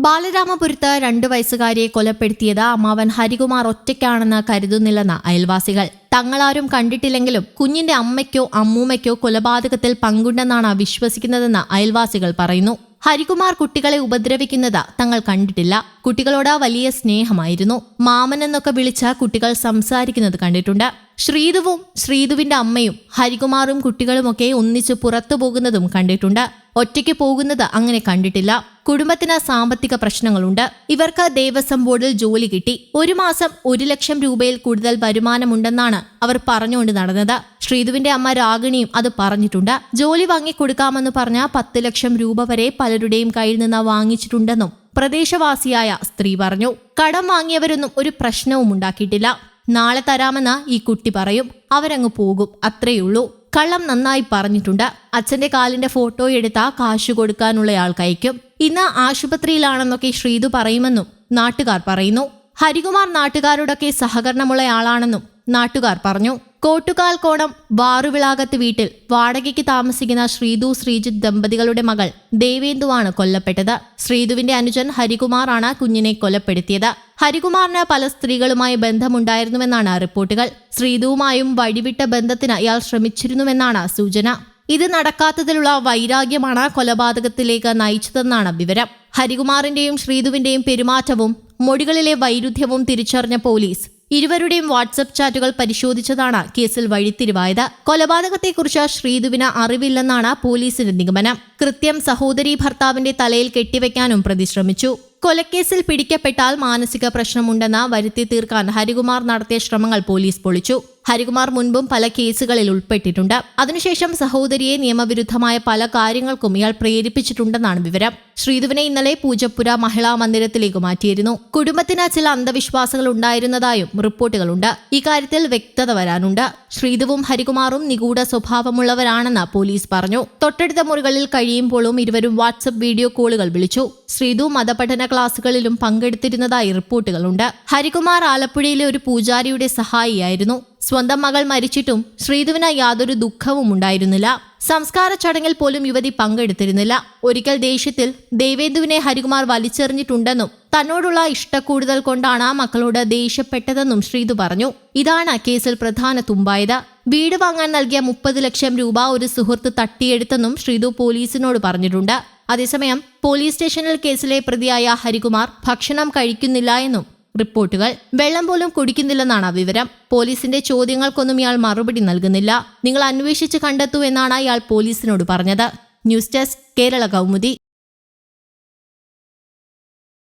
ബാലരാമപുരത്ത് 2 വയസ്സുകാരിയെ കൊലപ്പെടുത്തിയത് അമ്മാവൻ ഹരികുമാർ ഒറ്റയ്ക്കാണെന്ന് കരുതുന്നില്ലെന്ന് അയൽവാസികൾ. തങ്ങളാരും കണ്ടിട്ടില്ലെങ്കിലും കുഞ്ഞിന്റെ അമ്മയ്ക്കോ അമ്മൂമ്മയ്ക്കോ കൊലപാതകത്തിൽ പങ്കുണ്ടെന്നാണ് വിശ്വസിക്കുന്നതെന്ന് അയൽവാസികൾ പറയുന്നു. ഹരികുമാർ കുട്ടികളെ ഉപദ്രവിക്കുന്നത് തങ്ങൾ കണ്ടിട്ടില്ല. കുട്ടികളോട് വലിയ സ്നേഹമായിരുന്നു. മാമൻ എന്നൊക്കെ വിളിച്ച കുട്ടികൾ സംസാരിക്കുന്നത് കണ്ടിട്ടുണ്ട്. ശ്രീധുവും ശ്രീധുവിന്റെ അമ്മയും ഹരികുമാറും കുട്ടികളുമൊക്കെ ഒന്നിച്ച് പുറത്തു പോകുന്നതും കണ്ടിട്ടുണ്ട്. ഒറ്റയ്ക്ക് പോകുന്നത് അങ്ങനെ കണ്ടിട്ടില്ല. കുടുംബത്തിന് സാമ്പത്തിക പ്രശ്നങ്ങളുണ്ട്. ഇവർക്ക് ദേവസ്വം ബോർഡിൽ ജോലി കിട്ടി. 1 മാസം 1 ലക്ഷം രൂപയിൽ കൂടുതൽ വരുമാനമുണ്ടെന്നാണ് അവർ പറഞ്ഞുകൊണ്ട് നടന്നത്. ശ്രീധുവിന്റെ അമ്മ രാഗിണിയും അത് പറഞ്ഞിട്ടുണ്ട്. ജോലി വാങ്ങിക്കൊടുക്കാമെന്ന് പറഞ്ഞ 10 ലക്ഷം രൂപ വരെ പലരുടെയും കയ്യിൽ നിന്ന് വാങ്ങിച്ചിട്ടുണ്ടെന്നും പ്രദേശവാസിയായ സ്ത്രീ പറഞ്ഞു. കടം വാങ്ങിയവരൊന്നും ഒരു പ്രശ്നവും ഉണ്ടാക്കിയിട്ടില്ല. നാളെ തരാമെന്ന് ഈ കുട്ടി പറയും. അവരങ്ങ് പോകും. അത്രയുള്ളൂ. കള്ളം നന്നായി പറഞ്ഞിട്ടുണ്ട്. അച്ഛന്റെ കാലിന്റെ ഫോട്ടോ എടുത്താ കാശ് കൊടുക്കാനുള്ളയാൾ കയക്കും. ഇന്ന് ആശുപത്രിയിലാണെന്നൊക്കെ ശ്രീധു പറയുമെന്നും നാട്ടുകാർ പറയുന്നു. ഹരികുമാർ നാട്ടുകാരോടൊക്കെ സഹകരണമുള്ളയാളാണെന്നും നാട്ടുകാർ പറഞ്ഞു. കോട്ടുകാൽ കോണം വാറുവിളാകത്ത് വീട്ടിൽ വാടകയ്ക്ക് താമസിക്കുന്ന ശ്രീധു ശ്രീജിത്ത് ദമ്പതികളുടെ മകൾ ദേവേന്ദുവാണ് കൊല്ലപ്പെട്ടത്. ശ്രീധുവിന്റെ അനുജൻ ഹരികുമാറാണ് കുഞ്ഞിനെ കൊലപ്പെടുത്തിയത്. ഹരികുമാറിന് പല സ്ത്രീകളുമായി ബന്ധമുണ്ടായിരുന്നുവെന്നാണ് റിപ്പോർട്ടുകൾ. ശ്രീധുവുമായും വഴിവിട്ട ബന്ധത്തിന് ഇയാൾ ശ്രമിച്ചിരുന്നുവെന്നാണ് സൂചന. ഇത് നടക്കാത്തതിലുള്ള വൈരാഗ്യമാണ് കൊലപാതകത്തിലേക്ക് നയിച്ചതെന്നാണ് വിവരം. ഹരികുമാറിന്റെയും ശ്രീധുവിന്റെയും പെരുമാറ്റവും മൊഴികളിലെ വൈരുദ്ധ്യവും തിരിച്ചറിഞ്ഞ പോലീസ് ഇരുവരുടെയും വാട്സ്ആപ്പ് ചാറ്റുകൾ പരിശോധിച്ചതാണ് കേസിൽ വഴിത്തിരിവായത്. കൊലപാതകത്തെക്കുറിച്ച് ശ്രീധുവിന് അറിവില്ലെന്നാണ് പോലീസിന്റെ നിഗമനം. കൃത്യം സഹോദരി ഭർത്താവിന്റെ തലയിൽ കെട്ടിവെക്കാനും പ്രതി ശ്രമിച്ചു. കൊലക്കേസിൽ പിടിക്കപ്പെട്ടാൽ മാനസിക പ്രശ്നമുണ്ടെന്ന് വരുത്തി തീർക്കാൻ ഹരികുമാർ നടത്തിയ ശ്രമങ്ങൾ പോലീസ് പൊളിച്ചു. ഹരികുമാർ മുൻപും പല കേസുകളിൽ ഉൾപ്പെട്ടിട്ടുണ്ട്. അതിനുശേഷം സഹോദരിയെ നിയമവിരുദ്ധമായ പല കാര്യങ്ങൾക്കും ഇയാൾ പ്രേരിപ്പിച്ചിട്ടുണ്ടെന്നാണ് വിവരം. ശ്രീധുവിനെ ഇന്നലെ പൂജപ്പുര മഹിളാ മന്ദിരത്തിലേക്ക് മാറ്റിയിരുന്നു. കുടുംബത്തിന് ചില അന്ധവിശ്വാസങ്ങൾ ഉണ്ടായിരുന്നതായും റിപ്പോർട്ടുകളുണ്ട്. ഇക്കാര്യത്തിൽ വ്യക്തത വരാനുണ്ട്. ശ്രീധുവും ഹരികുമാറും നിഗൂഢ സ്വഭാവമുള്ളവരാണെന്ന് പോലീസ് പറഞ്ഞു. തൊട്ടടുത്ത മുറികളിൽ കഴിയുമ്പോഴും ഇരുവരും വാട്സ്ആപ്പ് വീഡിയോ കോളുകൾ വിളിച്ചു. ശ്രീധു മതപഠന ക്ലാസുകളിലും പങ്കെടുത്തിരുന്നതായി റിപ്പോർട്ടുകളുണ്ട്. ഹരികുമാർ ആലപ്പുഴയിലെ ഒരു പൂജാരിയുടെ സഹായിയായിരുന്നു. സ്വന്തം മകൾ മരിച്ചിട്ടും ശ്രീധുവിന് യാതൊരു ദുഃഖവും ഉണ്ടായിരുന്നില്ല. സംസ്കാര ചടങ്ങിൽ പോലും യുവതി പങ്കെടുത്തിരുന്നില്ല. ഒരിക്കൽ ദേഷ്യത്തിൽ ദേവേന്ദുവിനെ ഹരികുമാർ വലിച്ചെറിഞ്ഞിട്ടുണ്ടെന്നും തന്നോടുള്ള ഇഷ്ടക്കൂടുതൽ കൊണ്ടാണ് മക്കളോട് ദേഷ്യപ്പെട്ടതെന്നും ശ്രീധു പറഞ്ഞു. ഇതാണ് കേസിൽ പ്രധാന തുമ്പായത്. വീട് വാങ്ങാൻ നൽകിയ 30 ലക്ഷം രൂപ ഒരു സുഹൃത്ത് തട്ടിയെടുത്തെന്നും ശ്രീധു പോലീസിനോട് പറഞ്ഞിട്ടുണ്ട്. അതേസമയം പോലീസ് സ്റ്റേഷനിൽ കേസിലെ പ്രതിയായ ഹരികുമാർ ഭക്ഷണം കഴിക്കുന്നില്ല എന്നും റിപ്പോർട്ടുകൾ. വെള്ളം പോലും കുടിക്കുന്നില്ലെന്നാണ് വിവരം. പോലീസിന്റെ ചോദ്യങ്ങൾക്കൊന്നും ഇയാൾ മറുപടി നൽകുന്നില്ല. നിങ്ങൾ അന്വേഷിച്ച് കണ്ടെത്തൂ എന്നാണ് ഇയാൾ പോലീസിനോട് പറഞ്ഞത്. News desk Kerala Kaumudi.